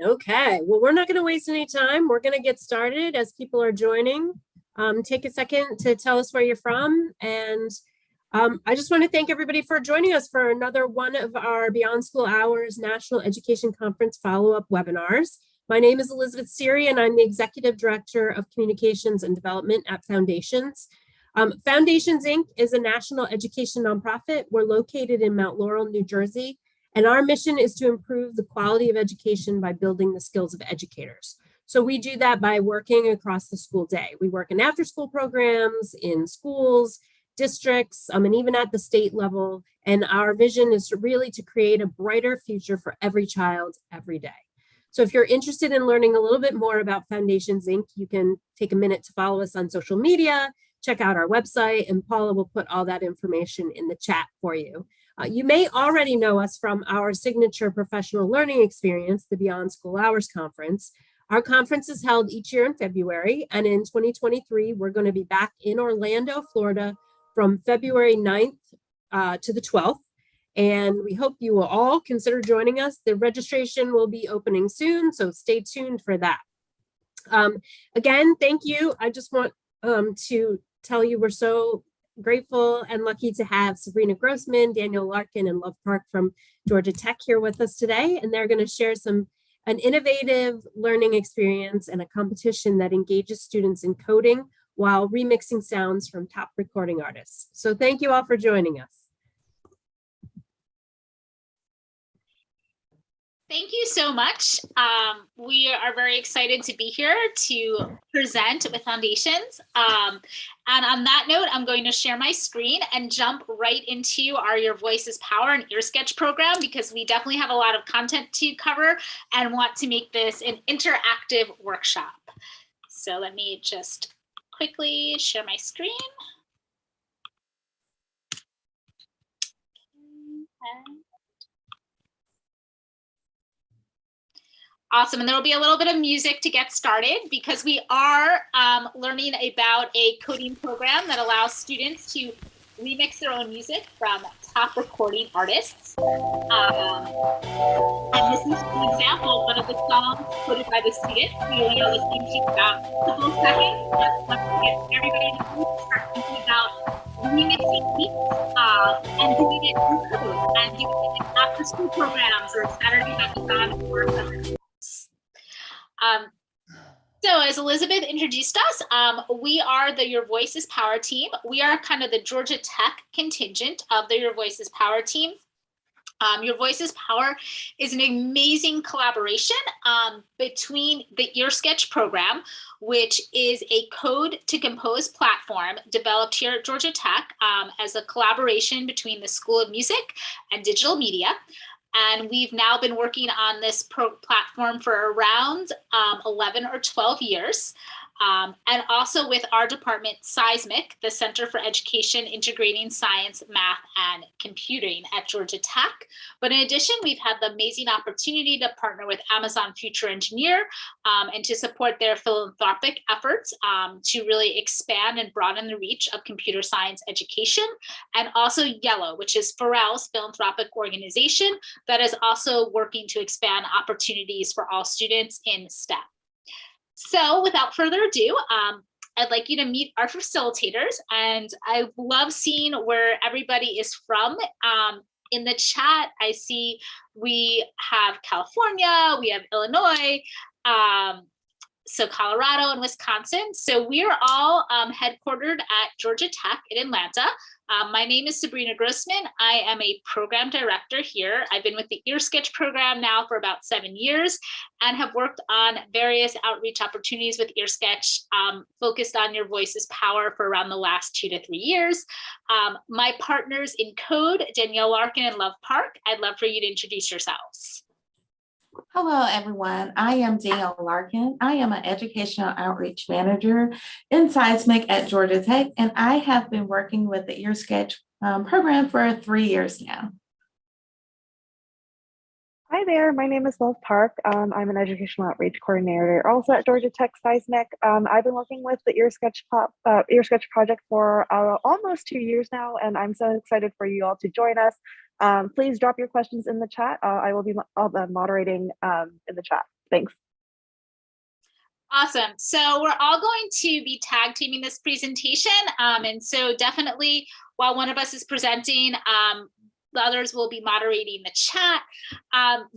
Okay, well, we're not going to waste any time. We're going to get started as people are joining. Take a second to tell us where you're from. And I just want to thank everybody for joining us for another one of our Beyond School Hours National Education Conference follow-up webinars. My name is Elizabeth Seary, and I'm the Executive Director of Communications and Development at Foundations. Foundations, Inc. is a national education nonprofit. We're located in Mount Laurel, New Jersey. And our mission is to improve the quality of education by building the skills of educators. So we do that by working across the school day. We work in after-school programs, in schools, districts, and even at the state level. And our vision is really to create a brighter future for every child every day. So if you're interested in learning a little bit more about Foundations, Inc., you can take a minute to follow us on social media, check out our website, and Paula will put all that information in the chat for you. You may already know us from our signature professional learning experience, the Beyond School Hours Conference. Our conference is held each year in February, and in 2023, we're going to be back in Orlando, Florida from February 9th to the 12th. And we hope you will all consider joining us. The registration will be opening soon, so stay tuned for that. Again, thank you. I just want to tell you we're so grateful and lucky to have Sabrina Grossman, Daniel Larkin, and Love Park from Georgia Tech here with us today. And they're going to share an innovative learning experience and a competition that engages students in coding while remixing sounds from top recording artists. So thank you all for joining us. Thank you so much. We are very excited to be here to present with Foundations. And on that note, I'm going to share my screen and jump right into our Your Voice is Power and Ear Sketch program, because we definitely have a lot of content to cover and want to make this an interactive workshop. So let me just quickly share my screen. Awesome, and there will be a little bit of music to get started, because we are learning about a coding program that allows students to remix their own music from top recording artists. And this is an example of one of the songs coded by the students. We are listening to about a couple of seconds. Once we get everybody in the group to start thinking about remixing beats and doing it in code, and doing it in after school programs or Saturday night events or something. So as Elizabeth introduced us, we are the Your Voice is Power team. We are kind of the Georgia Tech contingent of the Your Voice is Power team. Your Voice is Power is an amazing collaboration between the Ear Sketch program, which is a code to compose platform developed here at Georgia Tech as a collaboration between the School of Music and Digital Media. And we've now been working on this platform for around 11 or 12 years. And also with our department, Seismic, the Center for Education Integrating Science, Math, and Computing at Georgia Tech. But in addition, we've had the amazing opportunity to partner with Amazon Future Engineer and to support their philanthropic efforts to really expand and broaden the reach of computer science education. And also Yellow, which is Pharrell's philanthropic organization that is also working to expand opportunities for all students in STEM. So without further ado, I'd like you to meet our facilitators, and I love seeing where everybody is from. In the chat, I see we have California, we have Illinois, so Colorado and Wisconsin. So we are all headquartered at Georgia Tech in Atlanta. My name is Sabrina Grossman. I am a program director here. I've been with the Ear Sketch program now for about 7 years and have worked on various outreach opportunities with Ear Sketch, focused on Your Voice is Power for around the last 2 to 3 years. My partners in code, Danielle Larkin and Love Park, I'd love for you to introduce yourselves. Hello, everyone. I am Danielle Larkin. I am an educational outreach manager in Seismic at Georgia Tech, and I have been working with the Ear Sketch program for 3 years now. Hi there, my name is Love Park. I'm an educational outreach coordinator also at Georgia Tech Seismic. I've been working with the Ear Sketch project for almost 2 years now, and I'm so excited for you all to join us. Please drop your questions in the chat. I will be moderating in the chat. Thanks. Awesome. So we're all going to be tag teaming this presentation. And so definitely while one of us is presenting, the others will be moderating the chat.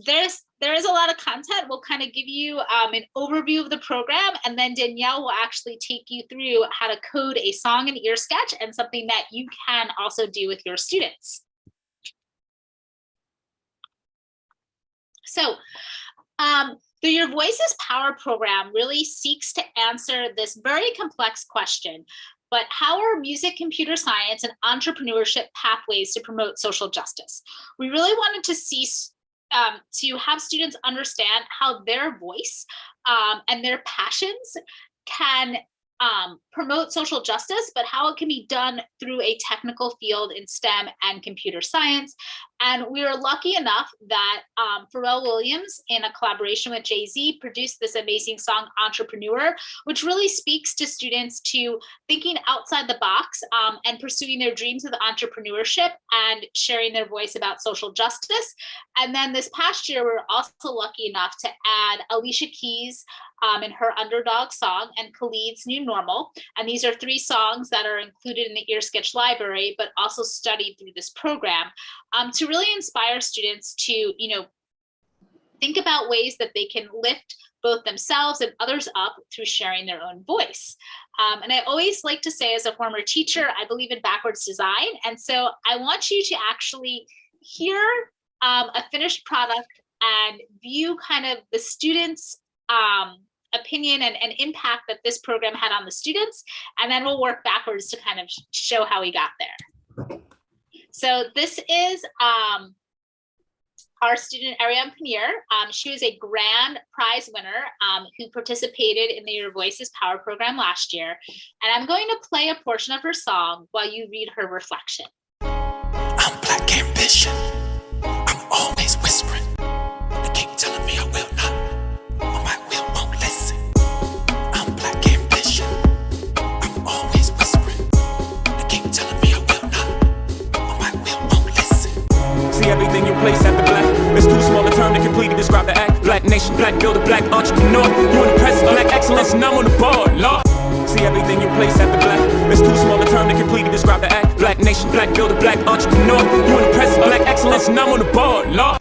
There is a lot of content. We'll kind of give you an overview of the program, and then Danielle will actually take you through how to code a song and ear sketch, and something that you can also do with your students. So the Your Voices Power program really seeks to answer this very complex question, but how are music, computer science, and entrepreneurship pathways to promote social justice? We really wanted to see to have students understand how their voice and their passions can promote social justice, but how it can be done through a technical field in STEM and computer science. And we were lucky enough that Pharrell Williams, in a collaboration with Jay-Z, produced this amazing song, Entrepreneur, which really speaks to students to thinking outside the box and pursuing their dreams of entrepreneurship and sharing their voice about social justice. And then this past year, we were also lucky enough to add Alicia Keys in her Underdog song and Khalid's New Normal. And these are 3 songs that are included in the Ear Sketch library, but also studied through this program to really inspire students to, think about ways that they can lift both themselves and others up through sharing their own voice. And I always like to say, as a former teacher, I believe in backwards design. And so I want you to actually hear a finished product and view kind of the students' opinion and impact that this program had on the students. And then we'll work backwards to kind of show how we got there. So this is our student, Ariane Panier. She was a grand prize winner who participated in the Your Voices Power program last year. And I'm going to play a portion of her song while you read her reflection. I'm black ambition. I'm always whispering. They keep telling me I will not, but my will won't listen. I'm black ambition. I'm always whispering. They keep telling me I will not, but my will won't listen. See everything you place after black. It's too small a term to completely describe the act. Black nation, black builder, black entrepreneur. You in the presence of black excellence and I'm on the board, Lord. See everything you place after black. It's too small a term to completely describe the act. Black nation, black builder, black entrepreneur. You in the presence of black excellence and I'm on the board, Lord.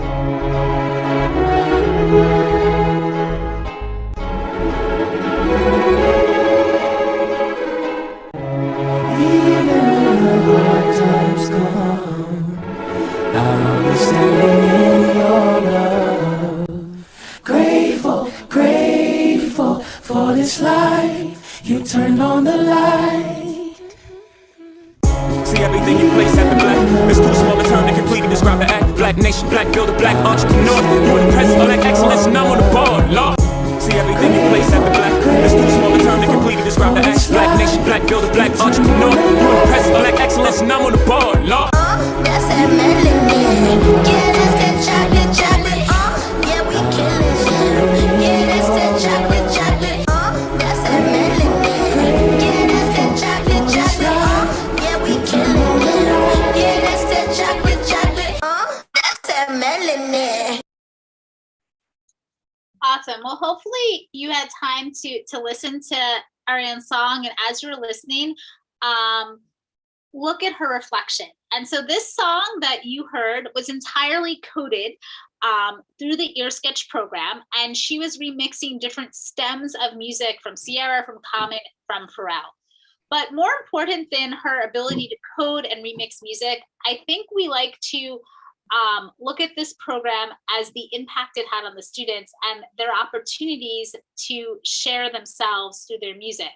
Even when the hard times come, I'll be standing in your love. Grateful, grateful for this life. You turned on the light. See everything you place after black. It's too small a term to completely describe the act. Black nation, black builder, black entrepreneur. You in the presence of black excellence and I'm on the board, Lord. See everything you place after black. It's too small a term to completely describe the act. Black nation, black builder, black entrepreneur. You in the presence of black excellence and I'm on the board, Lord. That's that melody. Yeah, that's that chocolate, chocolate. Yeah, we killing it. Yeah, that's that chocolate, chocolate. That's that melody. Yeah, that's that chocolate, chocolate. Yeah, we killing it. Yeah, that's that chocolate, chocolate. That's that melody. Awesome. Well, hopefully you had time to listen to Ariane's song, and as you're listening, look at her reflection. And so this song that you heard was entirely coded through the Ear Sketch program, and she was remixing different stems of music from Sierra, from Comet, from Pharrell. But more important than her ability to code and remix music, I think we like to look at this program as the impact it had on the students and their opportunities to share themselves through their music.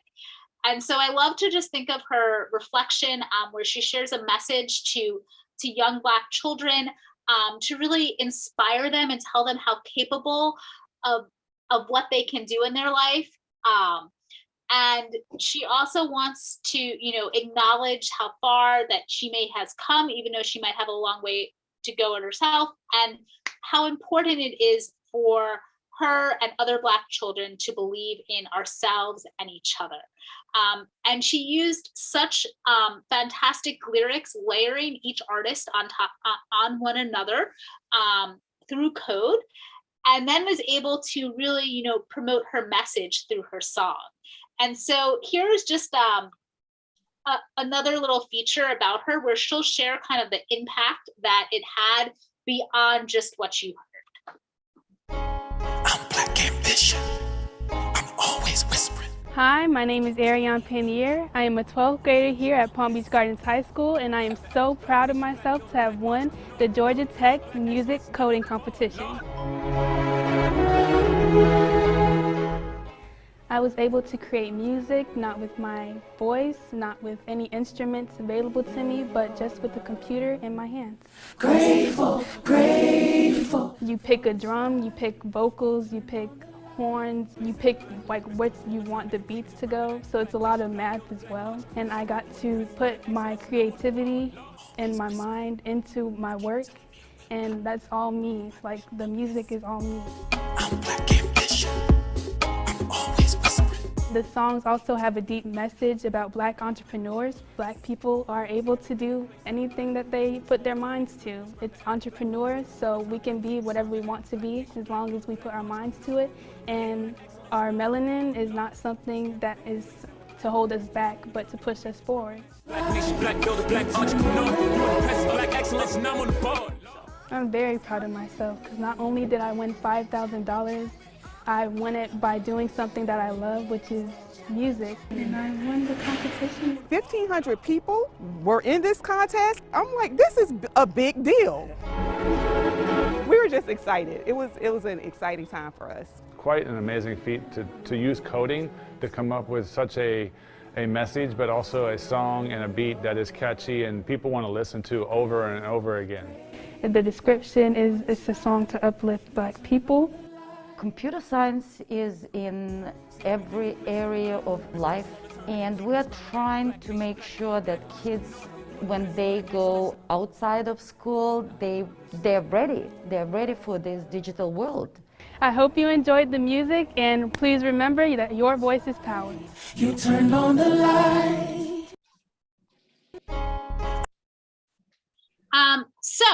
And so I love to just think of her reflection where she shares a message to young Black children to really inspire them and tell them how capable of what they can do in their life. And she also wants to, acknowledge how far that she has come, even though she might have a long way to go in herself, and how important it is for her and other Black children to believe in ourselves and each other. And she used such fantastic lyrics, layering each artist on one another through code. and then was able to really, promote her message through her song. And so here's just another little feature about her where she'll share kind of the impact that it had beyond just what you heard. I'm Black Ambition. I'm always whispering. Hi, my name is Ariane Panier. I am a 12th grader here at Palm Beach Gardens High School, and I am so proud of myself to have won the Georgia Tech Music Coding Competition. I was able to create music, not with my voice, not with any instruments available to me, but just with the computer in my hands. Grateful, grateful. You pick a drum, you pick vocals, you pick horns, you pick like what you want the beats to go, so it's a lot of math as well. And I got to put my creativity and my mind into my work, and that's all me. Like, the music is all me. I'm Black Ambition. I'm always whispering. The songs also have a deep message about Black entrepreneurs. Black people are able to do anything that they put their minds to. It's entrepreneurs, so we can be whatever we want to be as long as we put our minds to it. And our melanin is not something that is to hold us back, but to push us forward. Black nation, black builder, black entrepreneur. You impress black excellence, and I'm on the board. I'm very proud of myself because not only did I win $5,000, I won it by doing something that I love, which is music. And I won the competition. 1,500 people were in this contest. I'm like, this is a big deal. We were just excited. It was an exciting time for us. Quite an amazing feat to use coding to come up with such a message, but also a song and a beat that is catchy and people want to listen to over and over again. The description is it's a song to uplift Black people. Computer science is in every area of life, and we're trying to make sure that kids, when they go outside of school, they're ready for this digital world. I hope you enjoyed the music, and please remember that your voice is power. You turned on the light. So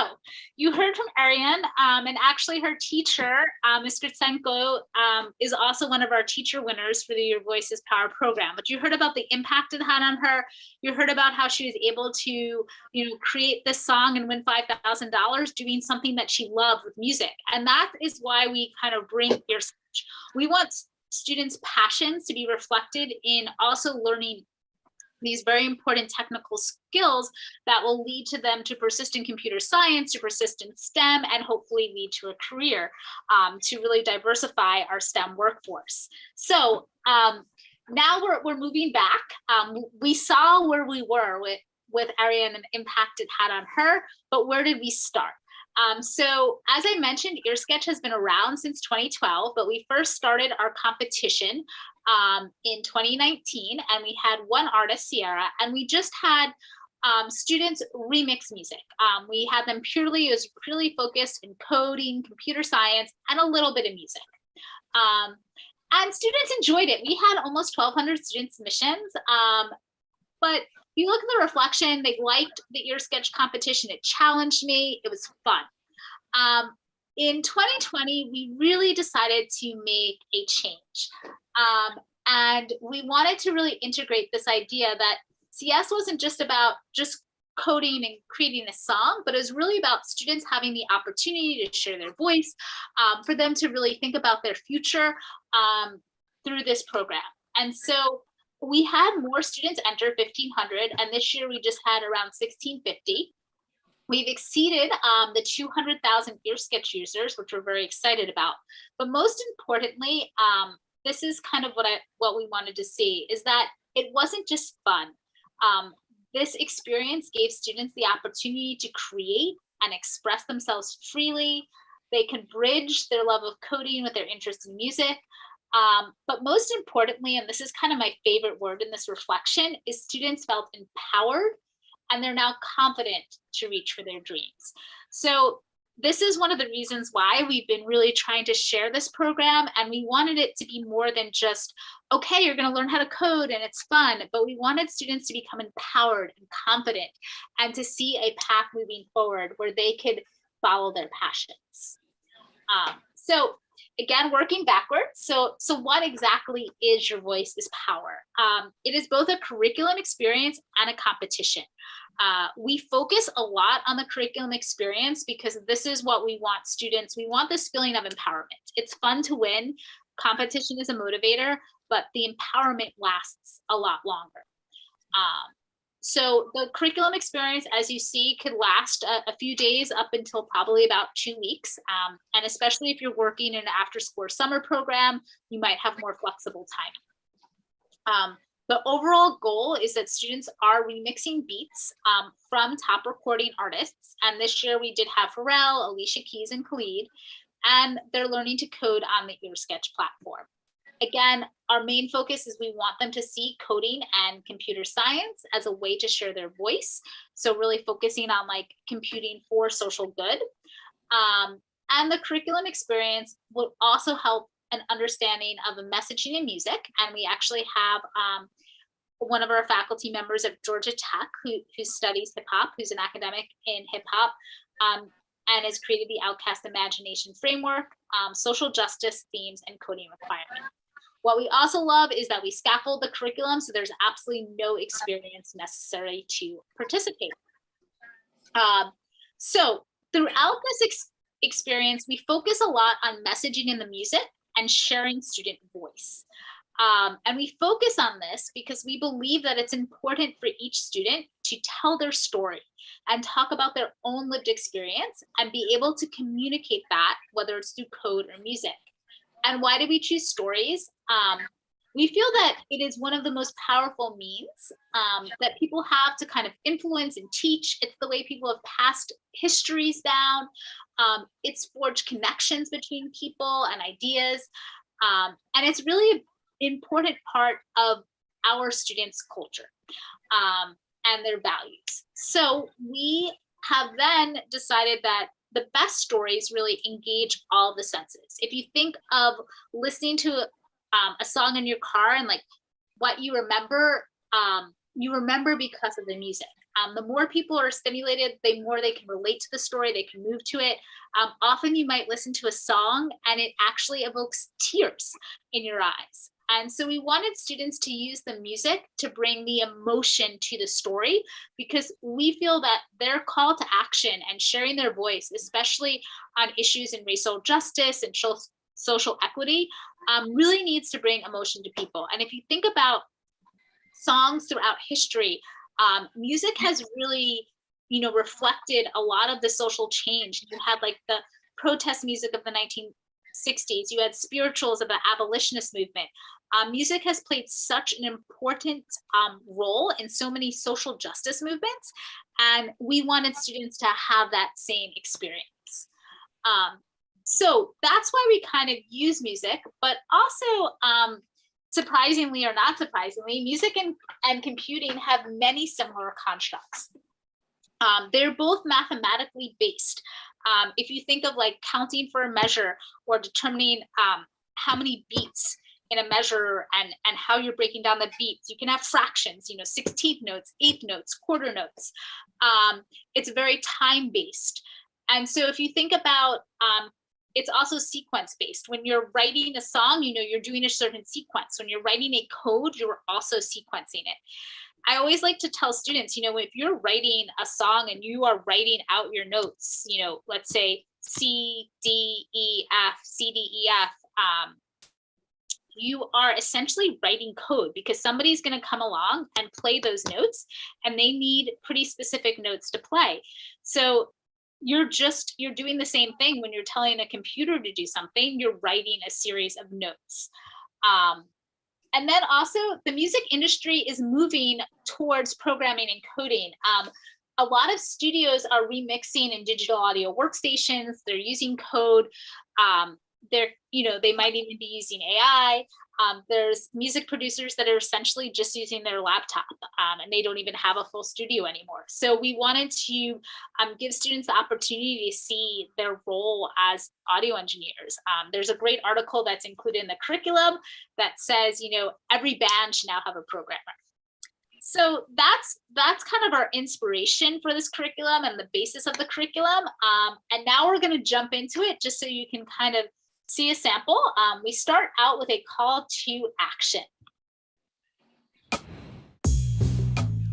you heard from Ariane, and actually her teacher, Ms. Gritsenko, is also one of our teacher winners for the Your Voice is Power program. But you heard about the impact it had on her. You heard about how she was able to, create this song and win $5,000 doing something that she loved with music. And that is why we kind of bring Ear Sketch. We want students' passions to be reflected in also learning these very important technical skills that will lead to them to persist in computer science, to persist in STEM, and hopefully lead to a career, to really diversify our STEM workforce. So now we're moving back. We saw where we were with Ariane and the impact it had on her, but where did we start? So as I mentioned, Ear Sketch has been around since 2012, but we first started our competition in 2019, and we had one artist, Sierra, and we just had students remix music. We had them purely focused in coding, computer science, and a little bit of music. And students enjoyed it. We had almost 1,200 student submissions, but you look at the reflection, they liked the Ear Sketch competition. It challenged me. It was fun. In 2020, we really decided to make a change. And we wanted to really integrate this idea that CS wasn't just about just coding and creating a song, but it was really about students having the opportunity to share their voice, for them to really think about their future through this program. And so we had more students enter, 1,500, and this year we just had around 1,650. We've exceeded the 200,000 Ear Sketch users, which we're very excited about. But most importantly, this is kind of what we wanted to see, is that it wasn't just fun. This experience gave students the opportunity to create and express themselves freely. They can bridge their love of coding with their interest in music. But most importantly, and this is kind of my favorite word in this reflection, is students felt empowered, and they're now confident to reach for their dreams. So this is one of the reasons why we've been really trying to share this program, and we wanted it to be more than just, okay, you're going to learn how to code and it's fun, but we wanted students to become empowered and confident and to see a path moving forward where they could follow their passions. So again, working backwards. So what exactly is Your Voice is Power? It is both a curriculum experience and a competition. We focus a lot on the curriculum experience because this is what we want students. We want this feeling of empowerment. It's fun to win. Competition is a motivator, but the empowerment lasts a lot longer. So the curriculum experience, as you see, could last a few days up until probably about 2 weeks. And especially if you're working in an after-school summer program, you might have more flexible timing. The overall goal is that students are remixing beats from top recording artists. And this year we did have Pharrell, Alicia Keys, and Khalid, and they're learning to code on the EarSketch platform. Again, our main focus is we want them to see coding and computer science as a way to share their voice. So really focusing on like computing for social good. And the curriculum experience will also help an understanding of the messaging in music. And we actually have one of our faculty members at Georgia Tech who studies hip hop, who's an academic in hip hop, and has created the Outcast Imagination Framework, social justice themes, and coding requirements. What we also love is that we scaffold the curriculum, so there's absolutely no experience necessary to participate. So throughout this experience, we focus a lot on messaging in the music and sharing student voice. And we focus on this because we believe that it's important for each student to tell their story and talk about their own lived experience and be able to communicate that, whether it's through code or music. And why do we choose stories? We feel that it is one of the most powerful means that people have to kind of influence and teach. It's the way people have passed histories down. It's forged connections between people and ideas. And it's really an important part of our students' culture and their values. So we have then decided that the best stories really engage all the senses. If you think of listening to a song in your car and like what you remember because of the music. The more people are stimulated, the more they can relate to the story, they can move to it. Often you might listen to a song and it actually evokes tears in your eyes. And so we wanted students to use the music to bring the emotion to the story because we feel that their call to action and sharing their voice, especially on issues in racial justice and social equity, really needs to bring emotion to people. And if you think about songs throughout history, music has really, reflected a lot of the social change. You had like the protest music of the 1960s, you had spirituals of the abolitionist movement. Music has played such an important role in so many social justice movements, and we wanted students to have that same experience. So that's why we kind of use music, but also, surprisingly or not surprisingly, music and computing have many similar constructs. They're both mathematically based. If you think of like counting for a measure or determining how many beats in a measure and how you're breaking down the beats, you can have fractions, 16th notes, 8th notes, quarter notes. It's very time based. And so if you think about, it's also sequence based. When you're writing a song, you're doing a certain sequence. When you're writing a code, you're also sequencing it. I always like to tell students, if you're writing a song and you are writing out your notes, let's say C, D, E, F, C, D, E, F, you are essentially writing code because somebody's going to come along and play those notes and they need pretty specific notes to play. So you're doing the same thing when you're telling a computer to do something, you're writing a series of notes. And then also the music industry is moving towards programming and coding. A lot of studios are remixing in digital audio workstations. They're using code. They might even be using AI. There's music producers that are essentially just using their laptop and they don't even have a full studio anymore. So we wanted to give students the opportunity to see their role as audio engineers. There's a great article that's included in the curriculum that says, every band should now have a programmer. So that's kind of our inspiration for this curriculum and the basis of the curriculum. And now we're going to jump into it just so you can kind of see a sample. We start out with a call to action.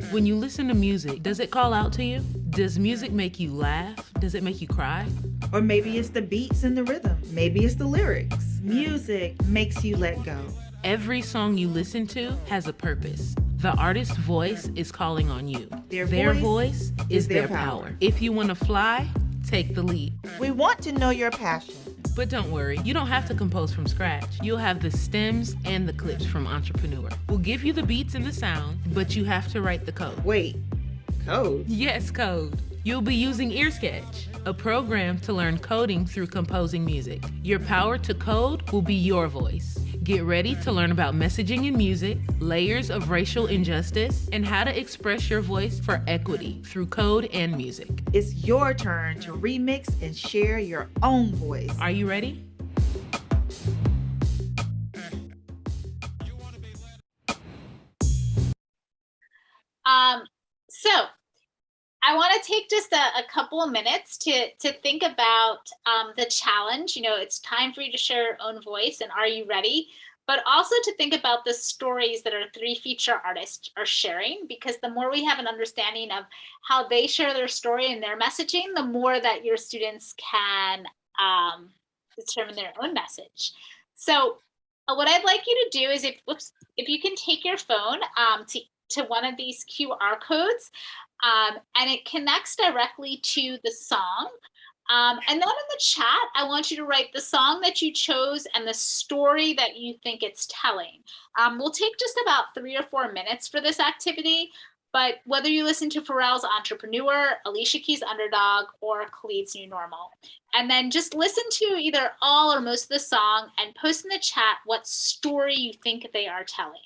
When you listen to music, does it call out to you? Does music make you laugh? Does it make you cry? Or maybe it's the beats and the rhythm. Maybe it's the lyrics. Music makes you let go. Every song you listen to has a purpose. The artist's voice is calling on you. Their voice is their power. If you want to fly, take the leap. We want to know your passion. But don't worry, you don't have to compose from scratch. You'll have the stems and the clips from Entrepreneur. We'll give you the beats and the sound, but you have to write the code. Wait, code? Yes, code. You'll be using EarSketch, a program to learn coding through composing music. Your power to code will be your voice. Get ready to learn about messaging in music, layers of racial injustice, and how to express your voice for equity through code and music. It's your turn to remix and share your own voice. Are you ready? So I want to take just a couple of minutes to think about the challenge. You know, it's time for you to share your own voice, and are you ready? But also to think about the stories that our 3 feature artists are sharing, because the more we have an understanding of how they share their story and their messaging, the more that your students can determine their own message. So what I'd like you to do is if you can take your phone to one of these QR codes, and it connects directly to the song. And then in the chat, I want you to write the song that you chose and the story that you think it's telling. We'll take just about 3 or 4 minutes for this activity, but whether you listen to Pharrell's Entrepreneur, Alicia Keys' Underdog, or Khalid's New Normal. And then just listen to either all or most of the song and post in the chat what story you think they are telling.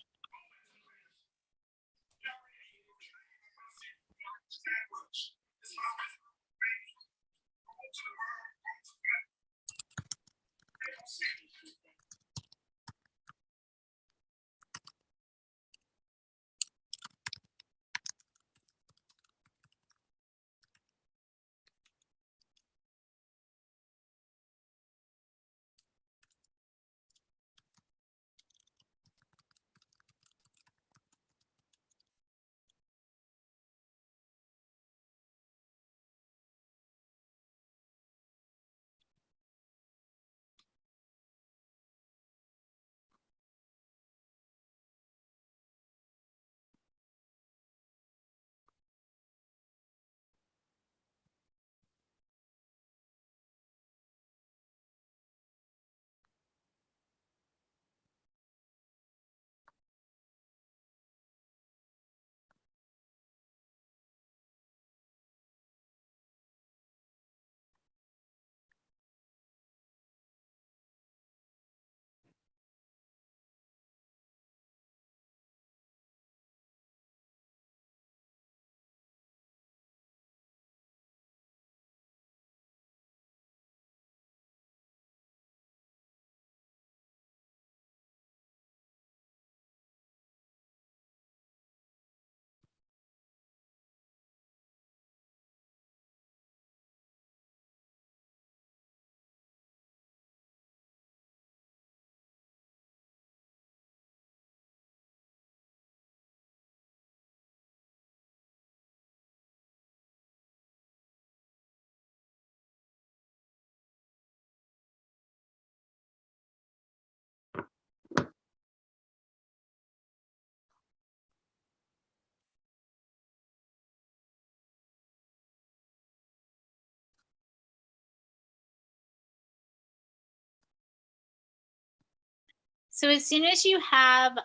So as soon as you have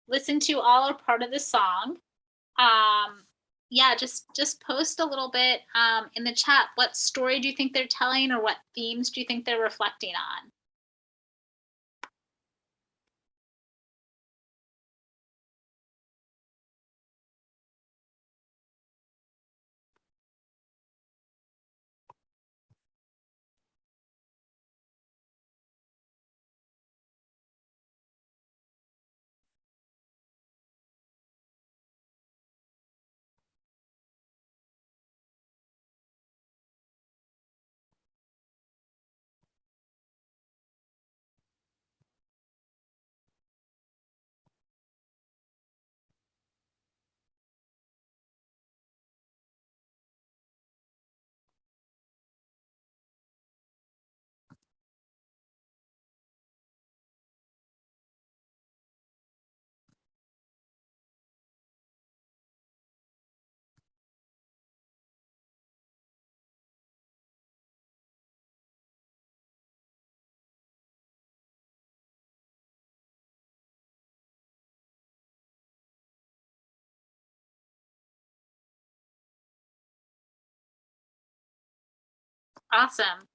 listened to all or part of the song, yeah, just post a little bit in the chat. What story do you think they're telling, or what themes do you think they're reflecting on? Awesome.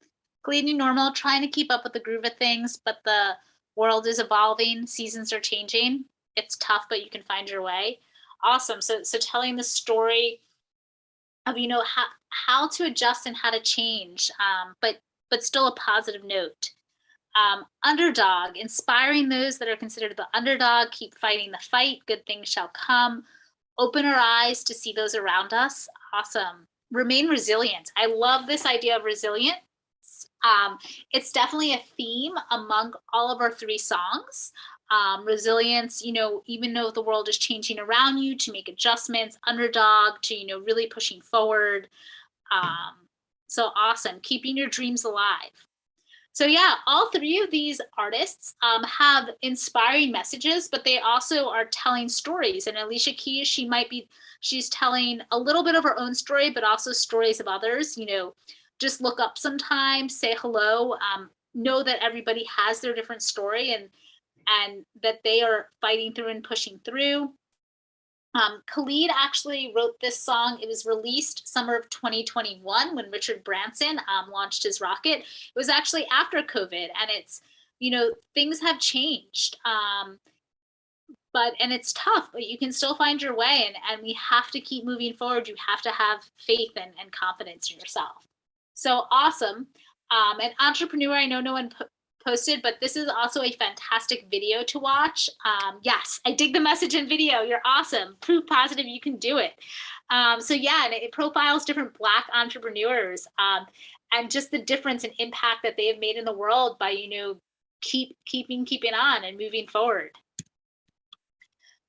Khalid, new normal, trying to keep up with the groove of things, but the world is evolving, seasons are changing. It's tough, but you can find your way. Awesome. So telling the story of, you know, how to adjust and how to change, but still a positive note. Underdog, inspiring those that are considered the underdog, keep fighting the fight, good things shall come. Open our eyes to see those around us. Awesome. Remain resilient. I love this idea of resilience. It's definitely a theme among all of our 3 songs. Resilience, you know, even though the world is changing around you, to make adjustments. Underdog, to, you know, really pushing forward. So awesome. Keeping your dreams alive. So yeah, all 3 of these artists have inspiring messages, but they also are telling stories. And Alicia Keys, she's telling a little bit of her own story, but also stories of others. You know, just look up sometimes, say hello, know that everybody has their different story, and that they are fighting through and pushing through. Khalid actually wrote this song. It was released summer of 2021 when Richard Branson launched his rocket. It was actually after COVID, and it's, you know, things have changed. And it's tough, but you can still find your way, and we have to keep moving forward. You have to have faith and confidence in yourself. So awesome. An entrepreneur, I know no one posted, but this is also a fantastic video to watch. Yes, I dig the message in video. You're awesome. Proof positive you can do it. So yeah, and it profiles different Black entrepreneurs and just the difference and impact that they have made in the world by, you know, keeping on and moving forward.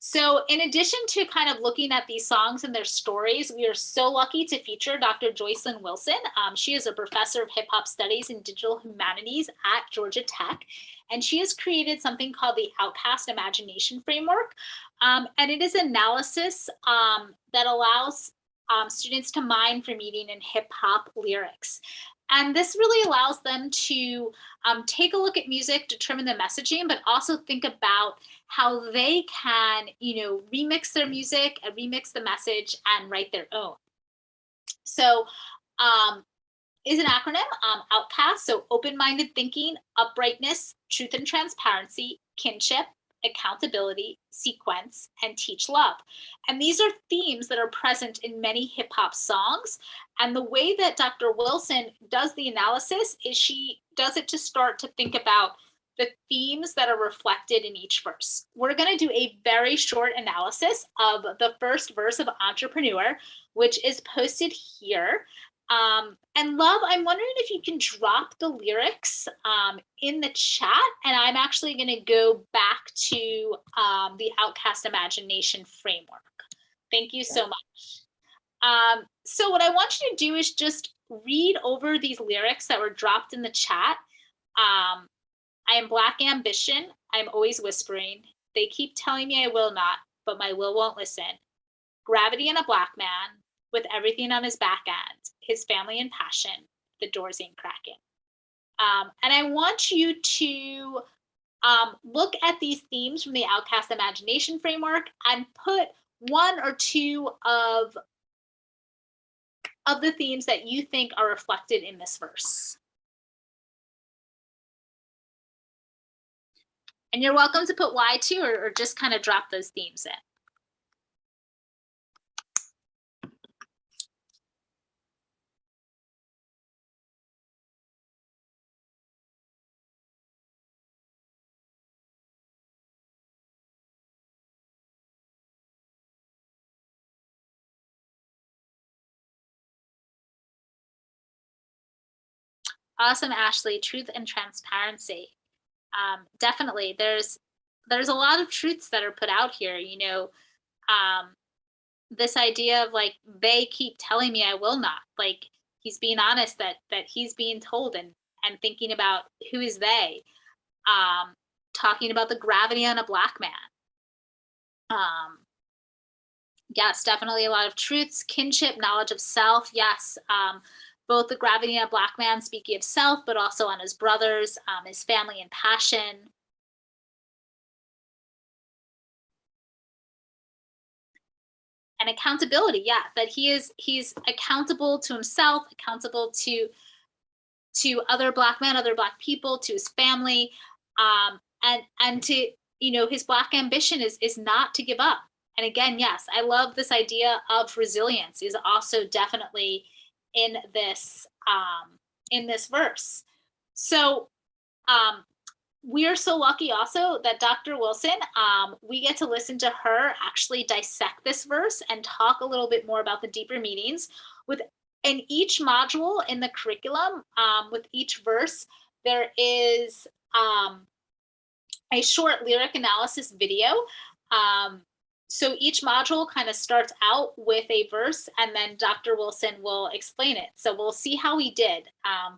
So in addition to kind of looking at these songs and their stories, we are so lucky to feature Dr. Joycelyn Wilson. She is a professor of hip hop studies and digital humanities at Georgia Tech, and she has created something called the Outcast Imagination Framework. And it is analysis that allows students to mine for meaning in hip hop lyrics. And this really allows them to take a look at music, determine the messaging, but also think about how they can, you know, remix their music and remix the message and write their own. So is an acronym, Outcast. So open-minded thinking, uprightness, truth and transparency, kinship, accountability, sequence, and teach love. And these are themes that are present in many hip hop songs. And the way that Dr. Wilson does the analysis is she does it to start to think about the themes that are reflected in each verse. We're going to do a very short analysis of the first verse of Entrepreneur, which is posted here. And Love, I'm wondering if you can drop the lyrics in the chat, and I'm actually going to go back to the Outcast Imagination Framework. Thank you so much. So what I want you to do is just read over these lyrics that were dropped in the chat. I am Black ambition. I'm always whispering. They keep telling me I will not, but my will won't listen. Gravity and a Black man with everything on his back end, his family and passion, the doors ain't cracking. And I want you to look at these themes from the Outcast Imagination Framework and put 1 or 2 of the themes that you think are reflected in this verse. And you're welcome to put why too, or just kind of drop those themes in. Awesome, Ashley. Truth and transparency. Definitely, there's a lot of truths that are put out here. You know, this idea of like, they keep telling me I will not. Like, he's being honest that he's being told and thinking about who is they. Talking about the gravity on a Black man. Yes, definitely a lot of truths. Kinship, knowledge of self. Yes. Both the gravity on a Black man speaking of self, but also on his brothers, his family and passion. And accountability, yeah, that he's accountable to himself, accountable to to other Black men, other Black people, to his family, and to, you know, his Black ambition is not to give up. And again, yes, I love this idea of resilience is also definitely in this verse. So we are so lucky also that Dr. Wilson, we get to listen to her actually dissect this verse and talk a little bit more about the deeper meanings. In each module in the curriculum, with each verse, there is a short lyric analysis video. So each module kind of starts out with a verse, and then Dr. Wilson will explain it. So we'll see how we did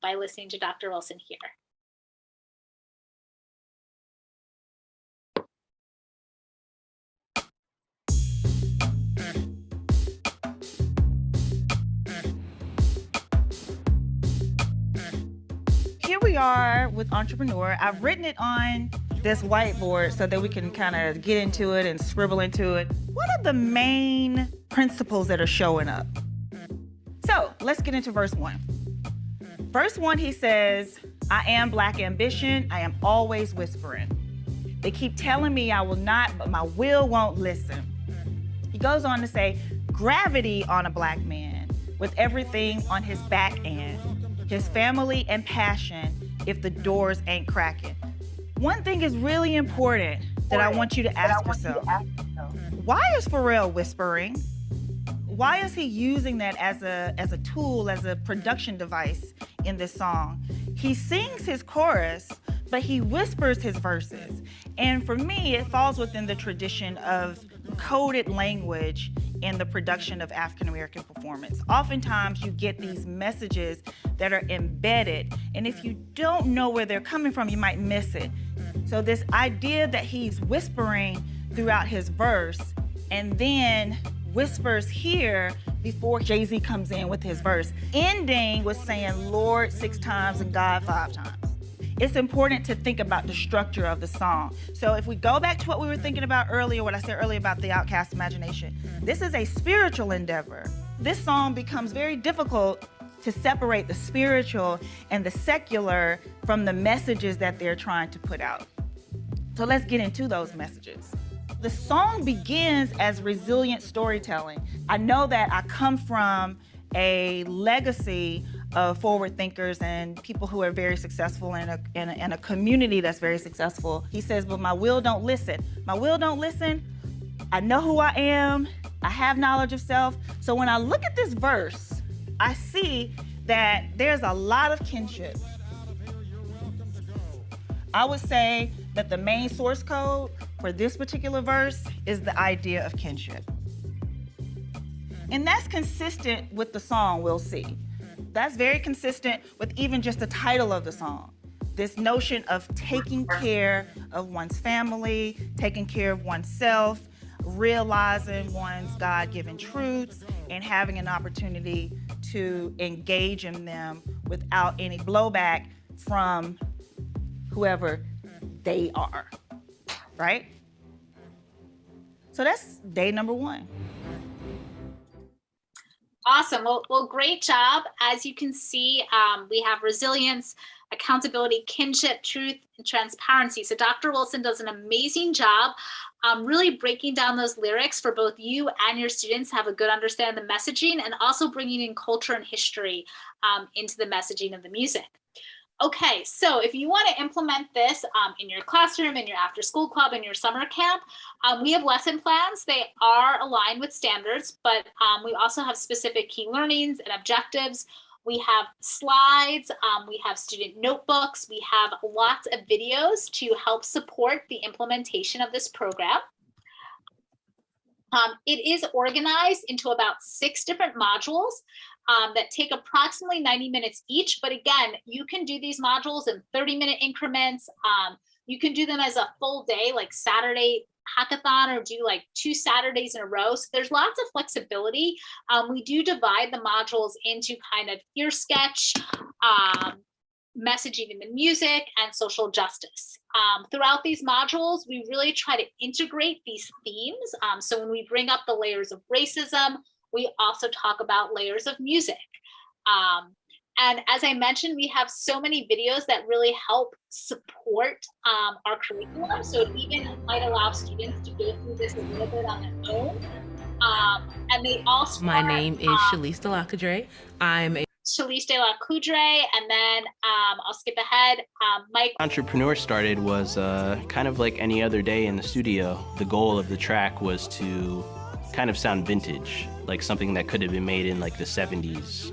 by listening to Dr. Wilson here. Here we are with Entrepreneur. I've written it on this whiteboard so that we can kind of get into it and scribble into it. What are the main principles that are showing up? So let's get into verse 1. Verse 1, he says, I am Black ambition, I am always whispering. They keep telling me I will not, but my will won't listen. He goes on to say, gravity on a Black man with everything on his back end, his family and passion if the doors ain't cracking. One thing is really important that I want you to ask yourself. Why is Pharrell whispering? Why is he using that as a tool, as a production device in this song? He sings his chorus, but he whispers his verses. And for me, it falls within the tradition of coded language in the production of African American performance. Oftentimes you get these messages that are embedded, and if you don't know where they're coming from, you might miss it. So this idea that he's whispering throughout his verse and then whispers here before Jay-Z comes in with his verse, ending with saying Lord 6 times and God 5 times. It's important to think about the structure of the song. So if we go back to what we were thinking about earlier, what I said earlier about the Outcast imagination, this is a spiritual endeavor. This song becomes very difficult to separate the spiritual and the secular from the messages that they're trying to put out. So let's get into those messages. The song begins as resilient storytelling. I know that I come from a legacy of forward thinkers and people who are very successful in a community that's very successful. He says, but my will don't listen. My will don't listen. I know who I am. I have knowledge of self. So when I look at this verse, I see that there's a lot of kinship. I would say that the main source code for this particular verse is the idea of kinship. And that's consistent with the song, we'll see. That's very consistent with even just the title of the song. This notion of taking care of one's family, taking care of oneself, realizing one's God-given truths, and having an opportunity to engage in them without any blowback from whoever they are, right? So that's day number 1. Awesome. Well, great job. As you can see, we have resilience, accountability, kinship, truth, and transparency. So Dr. Wilson does an amazing job really breaking down those lyrics for both you and your students to have a good understanding of the messaging, and also bringing in culture and history into the messaging of the music. Okay, so if you want to implement this in your classroom, in your after-school club, in your summer camp, we have lesson plans. They are aligned with standards, but we also have specific key learnings and objectives. We have slides, we have student notebooks, we have lots of videos to help support the implementation of this program. It is organized into about 6 different modules that take approximately 90 minutes each. But again, you can do these modules in 30-minute increments. You can do them as a full day, like Saturday hackathon, or do like 2 Saturdays in a row. So there's lots of flexibility. We do divide the modules into kind of ear sketch, messaging in the music, and social justice. Throughout these modules, we really try to integrate these themes. So when we bring up the layers of racism, we also talk about layers of music. And as I mentioned, we have so many videos that really help support our curriculum. So it even might allow students to go through this a little bit on their own. And they all start, My name is Shalise Delacadre. I'm a Shalise de la Coudre, and then I'll skip ahead. Mike. Entrepreneur started was kind of like any other day in the studio. The goal of the track was to kind of sound vintage, like something that could have been made in like the 70s.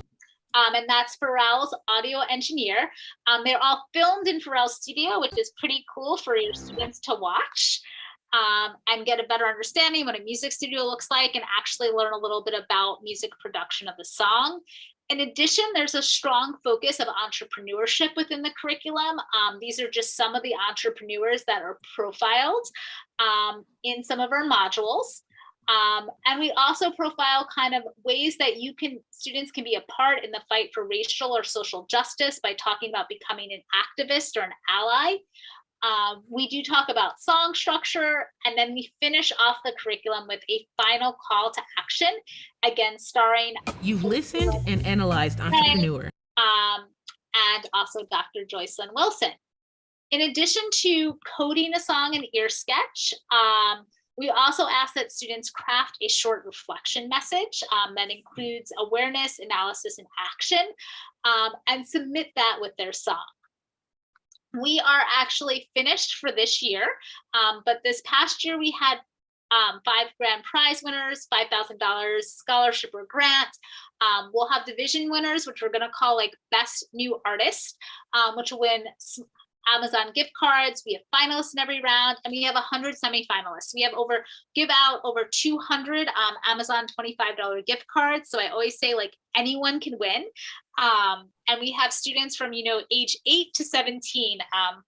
And that's Pharrell's audio engineer. They're all filmed in Pharrell's studio, which is pretty cool for your students to watch and get a better understanding what a music studio looks like and actually learn a little bit about music production of the song. In addition, there's a strong focus of entrepreneurship within the curriculum. These are just some of the entrepreneurs that are profiled in some of our modules. And we also profile kind of ways that students can be a part in the fight for racial or social justice by talking about becoming an activist or an ally. We do talk about song structure, and then we finish off the curriculum with a final call to action, again, starring. You've listened and analyzed Entrepreneur. And also Dr. Joycelyn Wilson. In addition to coding a song in ear sketch, we also ask that students craft a short reflection message that includes awareness, analysis, and action, and submit that with their song. We are actually finished for this year, but this past year we had 5 grand prize winners, $5,000 scholarship or grant. We'll have division winners, which we're going to call like Best New Artist, which will win Amazon gift cards. We have finalists in every round, and we have 100 semifinalists. We have give out over 200 Amazon $25 gift cards. So I always say like anyone can win. And we have students from, age 8 to 17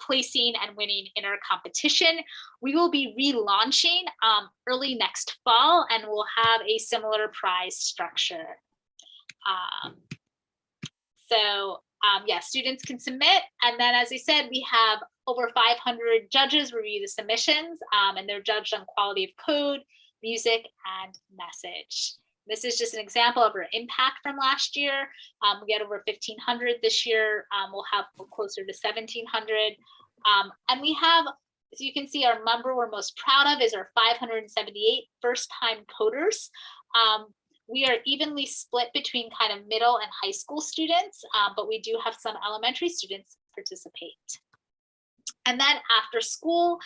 placing and winning in our competition. We will be relaunching early next fall, and we'll have a similar prize structure. Students can submit. And then, as I said, we have over 500 judges review the submissions, and they're judged on quality of code, music, and message. This is just an example of our impact from last year. We had over 1,500 this year. We'll have closer to 1,700. And we have, as you can see, our number we're most proud of is our 578 first-time coders. We are evenly split between kind of middle and high school students, but we do have some elementary students participate. And then after school,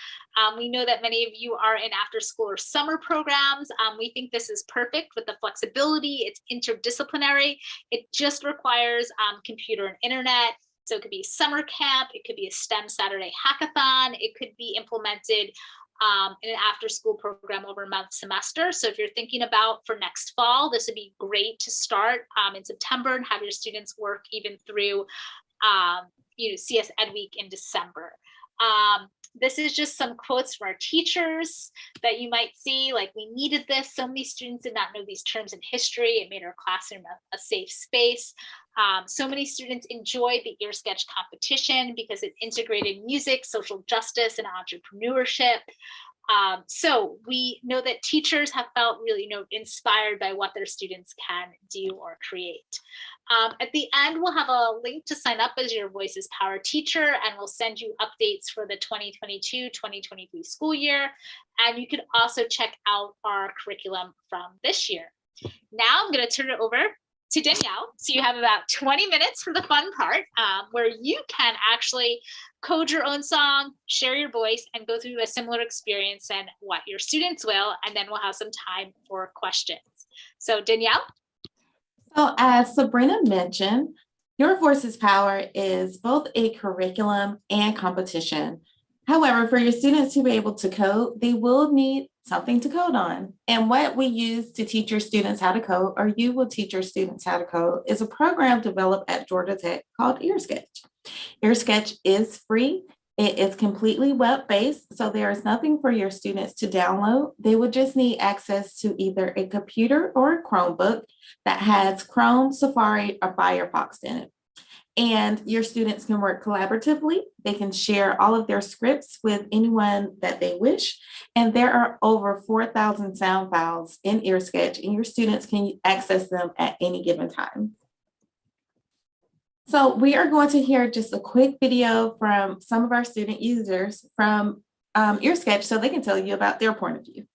we know that many of you are in after school or summer programs. We think this is perfect with the flexibility. It's interdisciplinary. It just requires computer and internet. So it could be summer camp. It could be a STEM Saturday hackathon. It could be implemented in an after school program over a month semester. So if you're thinking about for next fall, this would be great to start in September and have your students work even through CS Ed Week in December. This is just some quotes from our teachers that you might see, like, we needed this. So many students did not know these terms in history. It made our classroom a safe space. So many students enjoyed the ear sketch competition because it integrated music, social justice, and entrepreneurship. So we know that teachers have felt really inspired by what their students can do or create. At the end, we'll have a link to sign up as your Voices Power teacher, and we'll send you updates for the 2022-2023 school year. And you can also check out our curriculum from this year. Now I'm going to turn it over to Danielle. So you have about 20 minutes for the fun part, where you can actually code your own song, share your voice, and go through a similar experience and what your students will, and then we'll have some time for questions. So Danielle? So as Sabrina mentioned, Your Voices Power is both a curriculum and competition. However, for your students to be able to code, they will need something to code on. And what we use to teach your students how to code, or you will teach your students how to code, is a program developed at Georgia Tech called EarSketch. EarSketch is free. It is completely web-based, so there is nothing for your students to download. They would just need access to either a computer or a Chromebook that has Chrome, Safari, or Firefox in it. And your students can work collaboratively. They can share all of their scripts with anyone that they wish. And there are over 4,000 sound files in EarSketch, and your students can access them at any given time. So we are going to hear just a quick video from some of our student users from EarSketch so they can tell you about their point of view.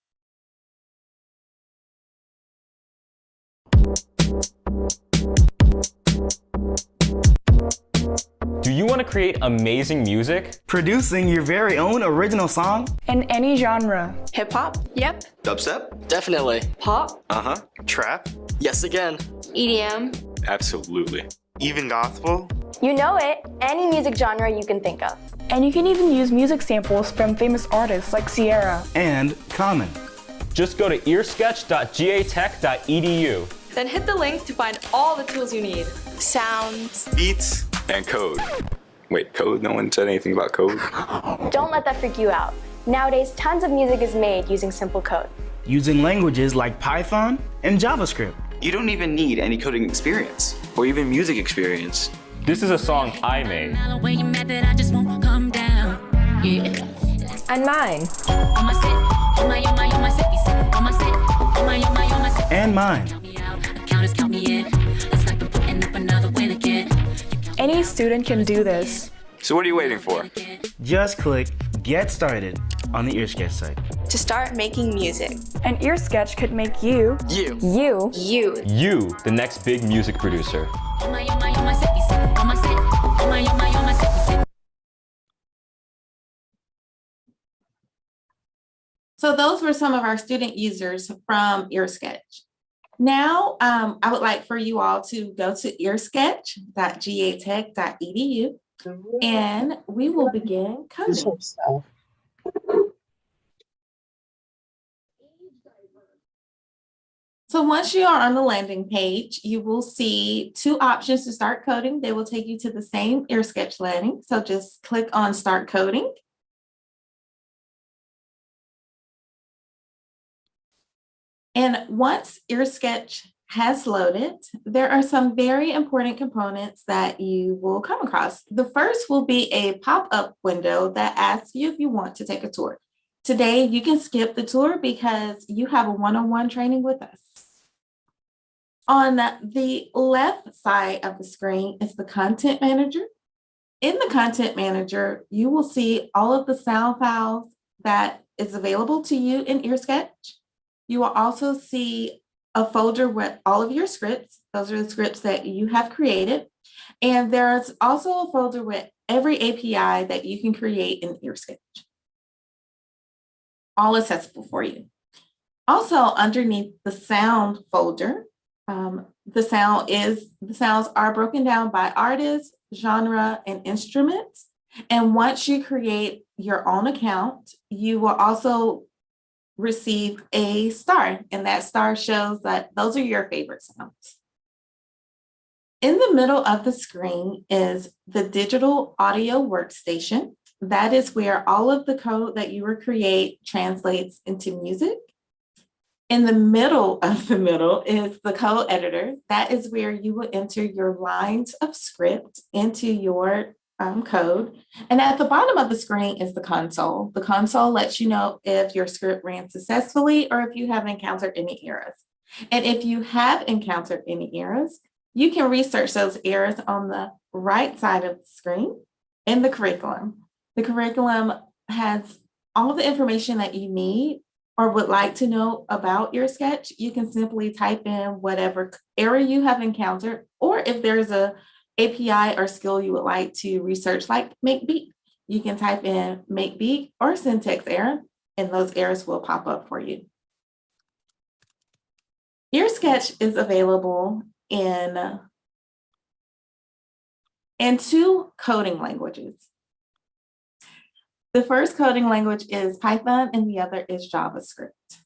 Do you want to create amazing music? Producing your very own original song? In any genre. Hip hop? Yep. Dubstep? Definitely. Pop? Uh-huh. Trap? Yes again. EDM? Absolutely. Even gospel? You know it. Any music genre you can think of. And you can even use music samples from famous artists like Sierra. And Common. Just go to earsketch.gatech.edu. Then hit the link to find all the tools you need. Sounds, beats, and code. Wait, code? No one said anything about code? Don't let that freak you out. Nowadays, tons of music is made using simple code. Using languages like Python and JavaScript. You don't even need any coding experience, or even music experience. This is a song I made. And mine. And mine. Any student can do this. So what are you waiting for? Just click Get Started on the EarSketch site. To start making music. And EarSketch could make you. You. The next big music producer. So those were some of our student users from EarSketch. Now, I would like for you all to go to earsketch.gatech.edu and we will begin coding. So once you are on the landing page, you will see two options to start coding. They will take you to the same EarSketch landing. So just click on Start Coding. And once EarSketch has loaded, there are some very important components that you will come across. The first will be a pop-up window that asks you if you want to take a tour. Today, you can skip the tour because you have a one-on-one training with us. On the left side of the screen is the Content Manager. In the Content Manager, you will see all of the sound files that is available to you in EarSketch. You will also see a folder with all of your scripts. Those are the scripts that you have created. And there's also a folder with every API that you can create in EarSketch. All accessible for you. Also, underneath the sound folder, the sounds are broken down by artist, genre, and instruments. And once you create your own account, you will also receive a star, and that star shows that those are your favorite sounds. In the middle of the screen is the digital audio workstation. That is where all of the code that you will create translates into music. In the middle of the middle is the code editor. That is where you will enter your lines of script into your code. And at the bottom of the screen is the console. The console lets you know if your script ran successfully or if you have encountered any errors. And if you have encountered any errors, you can research those errors on the right side of the screen in the curriculum. The curriculum has all the information that you need or would like to know about your sketch. You can simply type in whatever error you have encountered, or if there's a API or skill you would like to research, like make beat, you can type in make beat or syntax error, and those errors will pop up for you. EarSketch is available in two coding languages. The first coding language is Python and the other is JavaScript.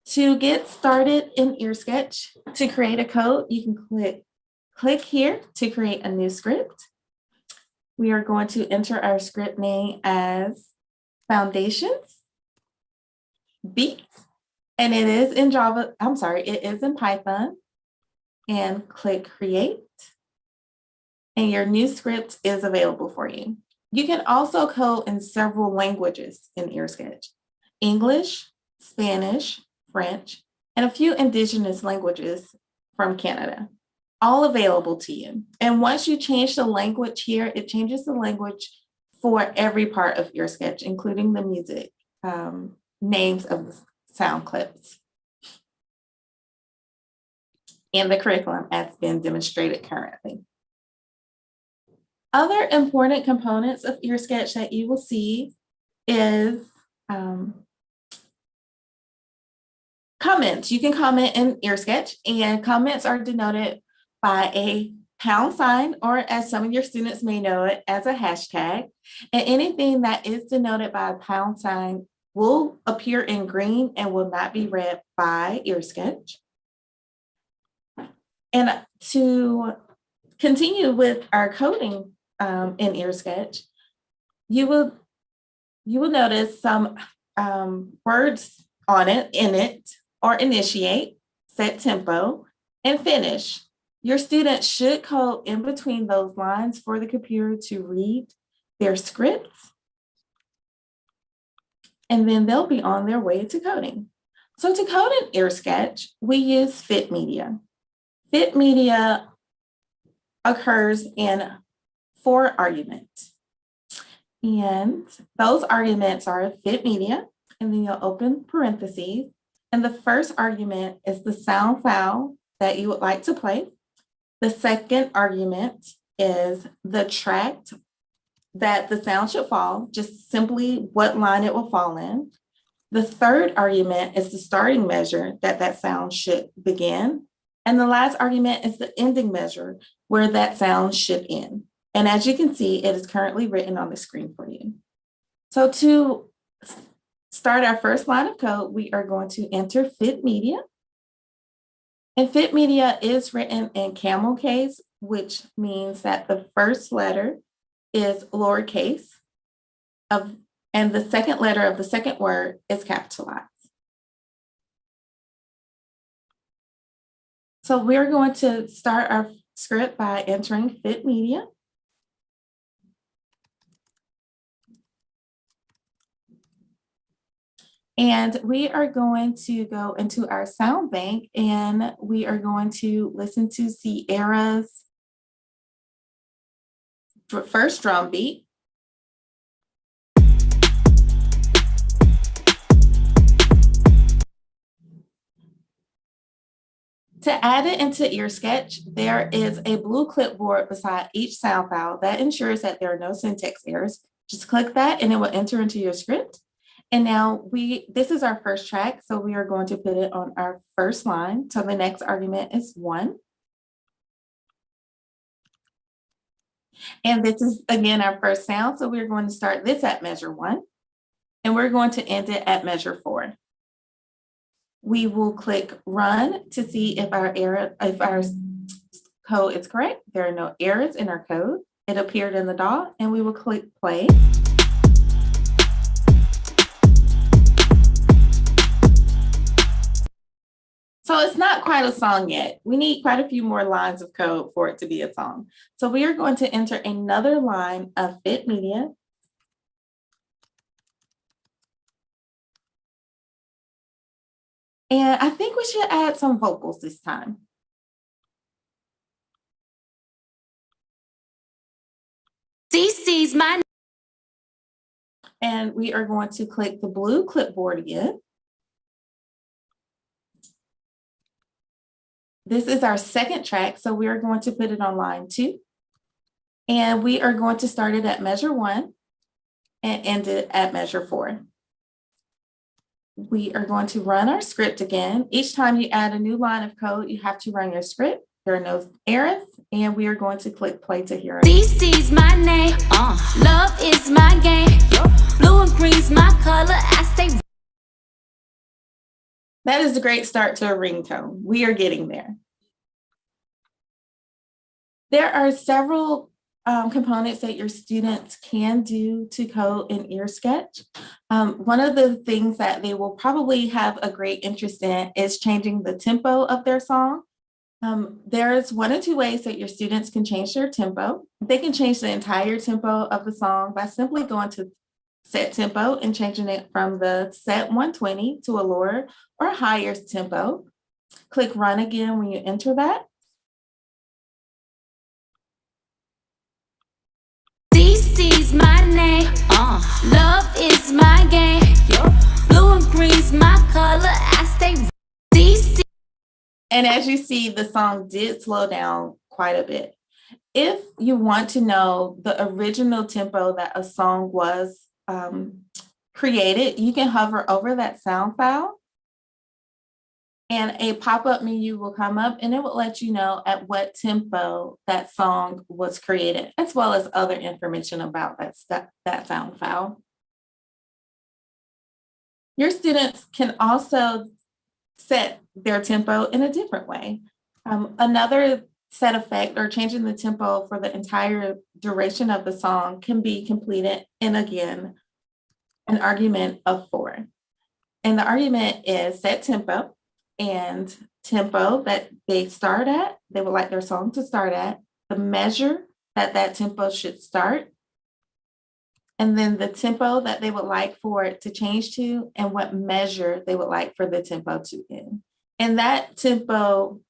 To get started in EarSketch, to create a code, you can click here to create a new script. We are going to enter our script name as Foundations, Beats, and it is in it is in Python, and click Create. And your new script is available for you. You can also code in several languages in EarSketch: English, Spanish, French, and a few indigenous languages from Canada. all available to you. And once you change the language here, it changes the language for every part of your sketch, including the music, names of the sound clips, and the curriculum as been demonstrated currently. Other important components of your sketch that you will see is comments. You can comment in your sketch, and comments are denoted by a pound sign, or as some of your students may know it, as a hashtag. And anything that is denoted by a pound sign will appear in green and will not be read by your sketch. And to continue with our coding in your sketch, you will notice some words in it, or initiate, set tempo, and finish. Your students should code in between those lines for the computer to read their scripts, and then they'll be on their way to coding. So to code in your sketch, we use fit media. Fit media occurs in 4 arguments. And those arguments are fit media, and then you'll open parentheses. And the first argument is the sound file that you would like to play. The second argument is the track that the sound should fall, just simply what line it will fall in. The third argument is the starting measure that sound should begin. And the last argument is the ending measure where that sound should end. And as you can see, it is currently written on the screen for you. So to start our first line of code, we are going to enter fit media. And fit media is written in camel case, which means that the first letter is lowercase, and the second letter of the second word is capitalized. So we're going to start our script by entering fit media. And we are going to go into our sound bank, and we are going to listen to Sierra's first drum beat. To add it into your sketch, there is a blue clipboard beside each sound file that ensures that there are no syntax errors. Just click that and it will enter into your script. And now this is our first track, so we are going to put it on our first line. So the next argument is 1. And this is, again, our first sound. So we're going to start this at measure 1, and we're going to end it at measure 4. We will click run to see if our code is correct. There are no errors in our code. It appeared in the DAW, and we will click play. So it's not quite a song yet. We need quite a few more lines of code for it to be a song. So we are going to enter another line of fit media. And I think we should add some vocals this time. CC's my. And we are going to click the blue clipboard again. This is our second track, so we are going to put it on line 2. And we are going to start it at measure 1 and end it at measure 4. We are going to run our script again. Each time you add a new line of code, you have to run your script. There are no errors, and we are going to click play to hear it. CC's my name, love is my game, blue and green's my color, I stay. That is a great start to a ringtone. We are getting there. There are several components that your students can do to code in EarSketch. One of the things that they will probably have a great interest in is changing the tempo of their song. There's 1 or 2 ways that your students can change their tempo. They can change the entire tempo of the song by simply going to set tempo and changing it from the set 120 to a lower or higher tempo. Click run again when you enter that. my name. Love is my game. Blue and green's my color. I stay DC. And as you see, the song did slow down quite a bit. If you want to know the original tempo that a song was created, you can hover over that sound file and a pop-up menu will come up and it will let you know at what tempo that song was created, as well as other information about that sound file. Your students can also set their tempo in a different way. Another set effect or changing the tempo for the entire duration of the song can be completed in, again, an argument of 4. And the argument is set tempo and tempo that they start at, they would like their song to start at, the measure that that tempo should start, and then the tempo that they would like for it to change to, and what measure they would like for the tempo to end. And that tempo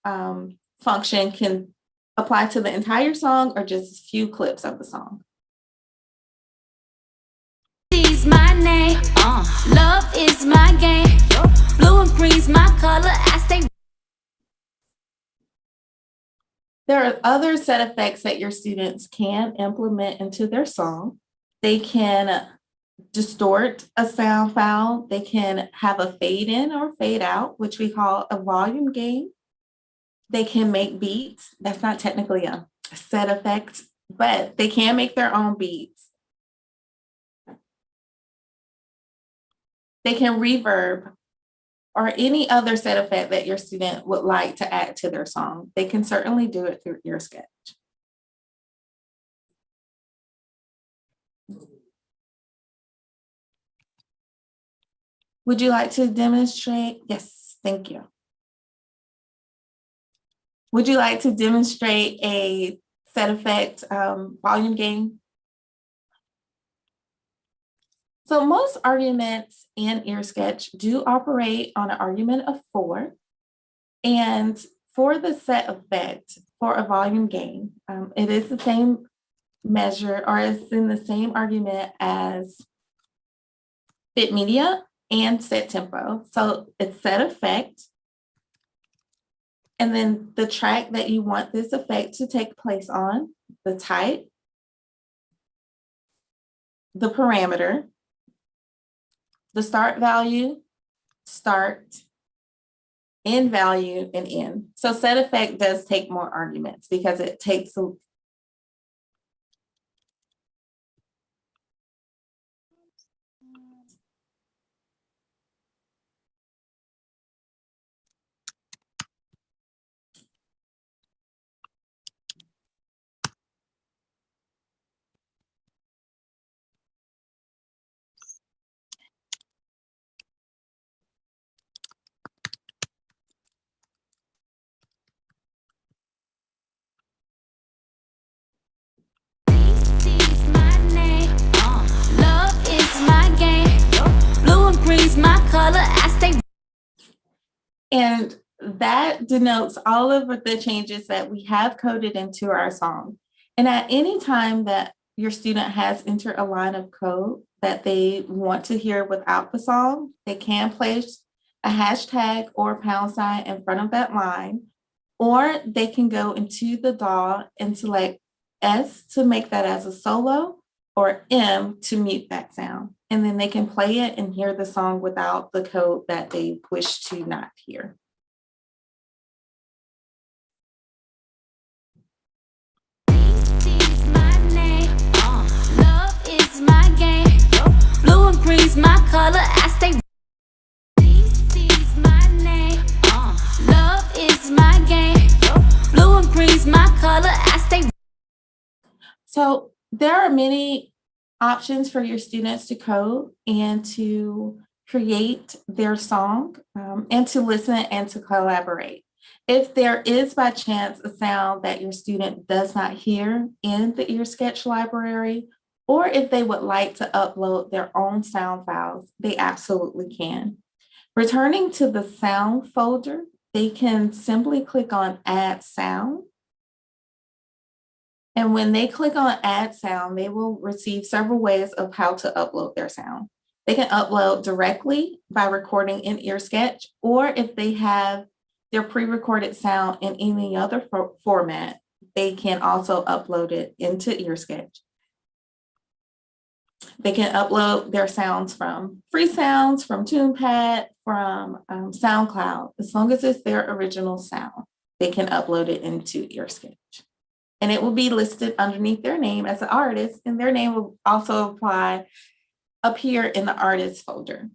function can apply to the entire song or just a few clips of the song. Is my name. Love is my game. Blue and green's my color. I stay. There are other set effects that your students can implement into their song. They can distort a sound file. They can have a fade in or fade out, which we call a volume gain. They can make beats. That's not technically a set effect, but they can make their own beats. They can reverb or any other set effect that your student would like to add to their song. They can certainly do it through EarSketch. Would you like to demonstrate? Yes, thank you. Would you like to demonstrate a set effect volume gain? So most arguments in EarSketch do operate on an argument of 4. And for the set effect for a volume gain, it is the same measure or it's in the same argument as fit media and set tempo. So it's set effect. And then the track that you want this effect to take place on, the type, the parameter, the start value, start, end value, and end. So set effect does take more arguments because it takes a Love is my game. Blue and green's my color. I stay. And that denotes all of the changes that we have coded into our song. And at any time that your student has entered a line of code that they want to hear without the song, they can place a hashtag or # in front of that line, or they can go into the DAW and select S to make that as a solo or M to mute that sound. And then they can play it and hear the song without the code that they wish to not hear. Love is my game. Blue and green's my color. I stay. DC's my name. Love is my game. Blue and green's my color. I stay. So there are many options for your students to code and to create their song and to listen and to collaborate. If there is by chance a sound that your student does not hear in the EarSketch library, or if they would like to upload their own sound files, they absolutely can. Returning to the sound folder, they can simply click on Add Sound. And when they click on add sound, they will receive several ways of how to upload their sound. They can upload directly by recording in EarSketch, or if they have their pre-recorded sound in any other format, they can also upload it into EarSketch. They can upload their sounds from free sounds, from TunePad, from SoundCloud. As long as it's their original sound, they can upload it into EarSketch. And it will be listed underneath their name as an artist, and their name will also appear in the artist folder.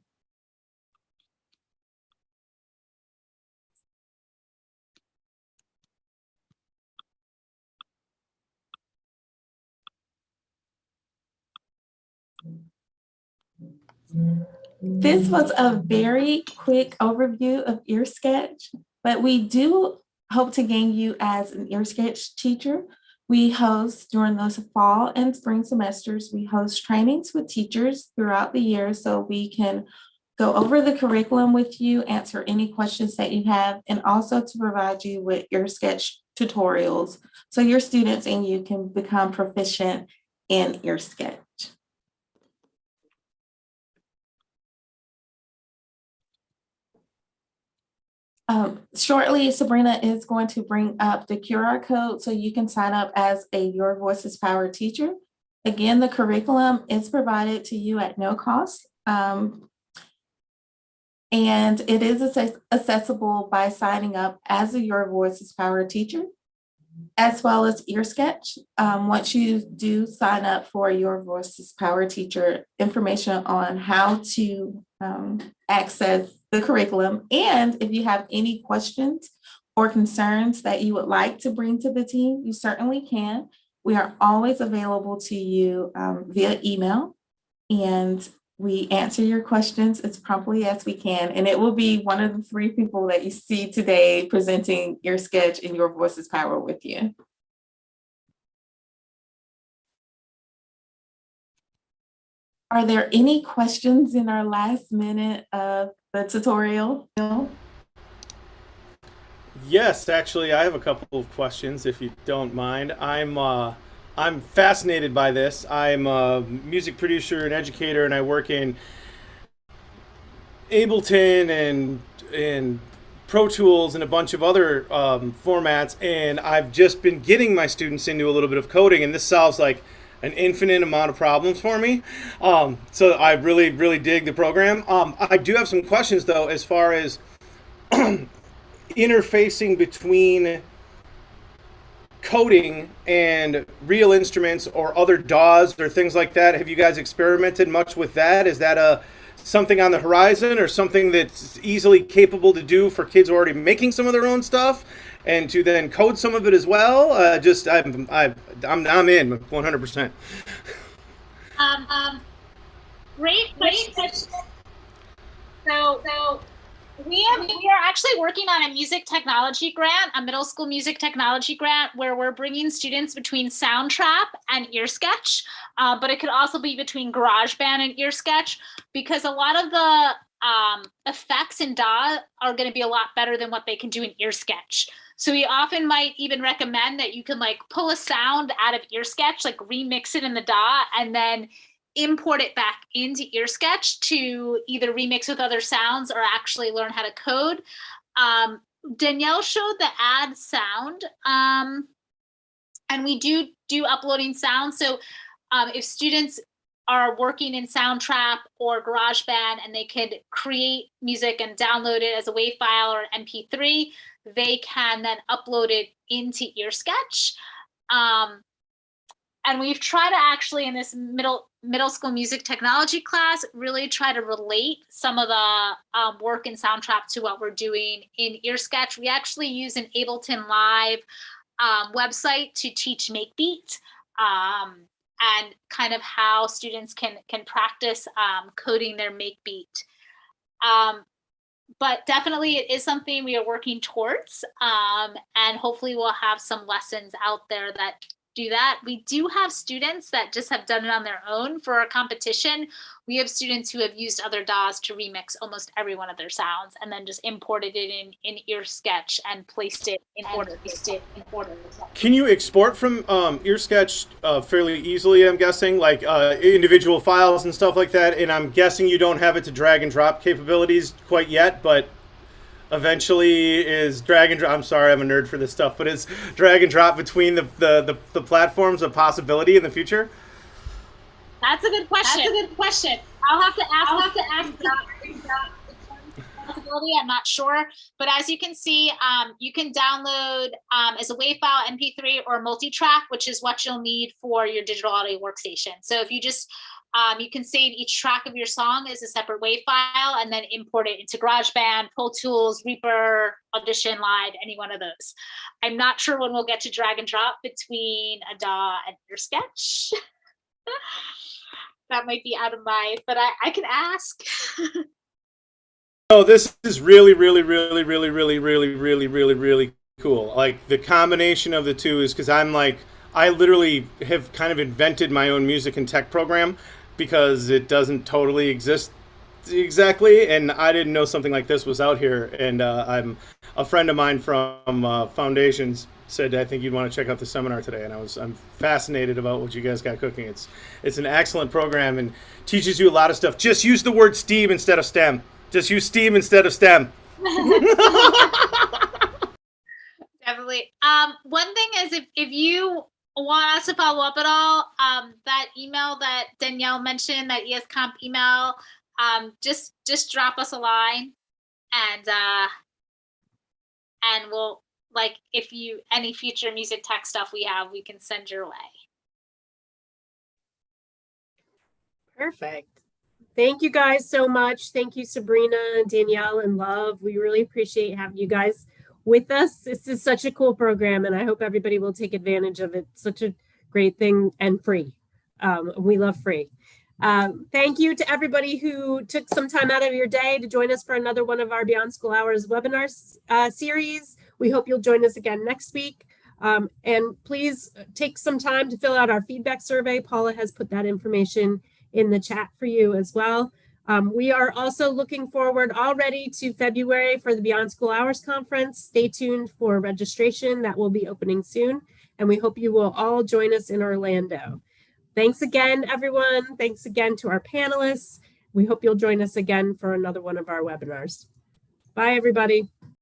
This was a very quick overview of EarSketch, but we do hope to gain you as an EarSketch teacher. We host during those fall and spring semesters, we host trainings with teachers throughout the year so we can go over the curriculum with you, answer any questions that you have, and also to provide you with EarSketch tutorials so your students and you can become proficient in EarSketch. Shortly, Sabrina is going to bring up the QR code so you can sign up as a Your Voices Power teacher. Again, the curriculum is provided to you at no cost. And it is accessible by signing up as a Your Voices Power teacher, as well as EarSketch. Once you do sign up for Your Voices Power teacher, information on how to access the curriculum, and if you have any questions or concerns that you would like to bring to the team, you certainly can. We are always available to you via email, and we answer your questions as promptly as we can. And it will be one of the 3 people that you see today presenting EarSketch and Your Voices Power with you. Are there any questions in our last minute of the tutorial? Yes, actually, I have a couple of questions, if you don't mind. I'm fascinated by this. I'm a music producer and educator, and I work in Ableton and Pro Tools and a bunch of other formats, and I've just been getting my students into a little bit of coding, and this solves like an infinite amount of problems for me. So I really, really dig the program. I do have some questions, though, as far as interfacing between coding and real instruments or other DAWs or things like that. Have you guys experimented much with that? Is that something on the horizon, or something that's easily capable to do for kids already making some of their own stuff, and to then code some of it as well? I'm in 100%. Great question. So we are actually working on a music technology grant, a middle school music technology grant, where we're bringing students between Soundtrap and EarSketch, but it could also be between GarageBand and EarSketch, because a lot of the effects in DAW are going to be a lot better than what they can do in EarSketch. So we often might even recommend that you can like pull a sound out of EarSketch, like remix it in the DAW, and then import it back into EarSketch to either remix with other sounds or actually learn how to code. Danielle showed the add sound, and we do uploading sound. So if students are working in Soundtrap or GarageBand and they could create music and download it as a WAV file or an MP3, they can then upload it into EarSketch. And we've tried to actually, in this middle school music technology class, really try to relate some of the work in Soundtrap to what we're doing in EarSketch. We actually use an Ableton Live website to teach MakeBeat, and kind of how students can practice coding their MakeBeat. But definitely it is something we are working towards, and hopefully we'll have some lessons out there that do that. We do have students that just have done it on their own for a competition. We have students who have used other DAWs to remix almost every one of their sounds and then just imported it in EarSketch and placed it in order. Can you export from EarSketch fairly easily, I'm guessing, like individual files and stuff like that? And I'm guessing you don't have it to drag and drop capabilities quite yet, but eventually is drag and drop. I'm sorry, I'm a nerd for this stuff, but is drag and drop between the platforms a possibility in the future? That's a good question. I'll have to ask possibility. I'm not sure, but as you can see, you can download as a WAV file, MP3, or multi-track, which is what you'll need for your digital audio workstation. So if you just you can save each track of your song as a separate WAV file and then import it into GarageBand, Pro Tools, Reaper, Audition Live, any one of those. I'm not sure when we'll get to drag and drop between a DAW and EarSketch. That might be out of my, but I can ask. Oh, this is really cool. Like the combination of the two is because I literally have kind of invented my own music and tech program because it doesn't totally exist exactly, and I didn't know something like this was out here. And I'm a friend of mine from Foundations said, I think you'd want to check out the seminar today, and I'm fascinated about what you guys got cooking. It's an excellent program and teaches you a lot of stuff. Just use the word STEAM instead of STEM. Just use STEAM instead of STEM. Definitely. One thing is if you want us to follow up at all, that email that Danielle mentioned, that ESComp email, just drop us a line and we'll, like, if you any future music tech stuff we have, we can send your way. Perfect. Thank you guys so much. Thank you, Sabrina and Danielle and Love. We really appreciate having you guys with us. This is such a cool program, and I hope everybody will take advantage of it. Such a great thing and free. We love free. Thank you to everybody who took some time out of your day to join us for another one of our Beyond School Hours webinar series. We hope you'll join us again next week. And please take some time to fill out our feedback survey. Paula has put that information in the chat for you as well. We are also looking forward already to February for the Beyond School Hours Conference. Stay tuned for registration. That will be opening soon. And we hope you will all join us in Orlando. Thanks again, everyone. Thanks again to our panelists. We hope you'll join us again for another one of our webinars. Bye, everybody.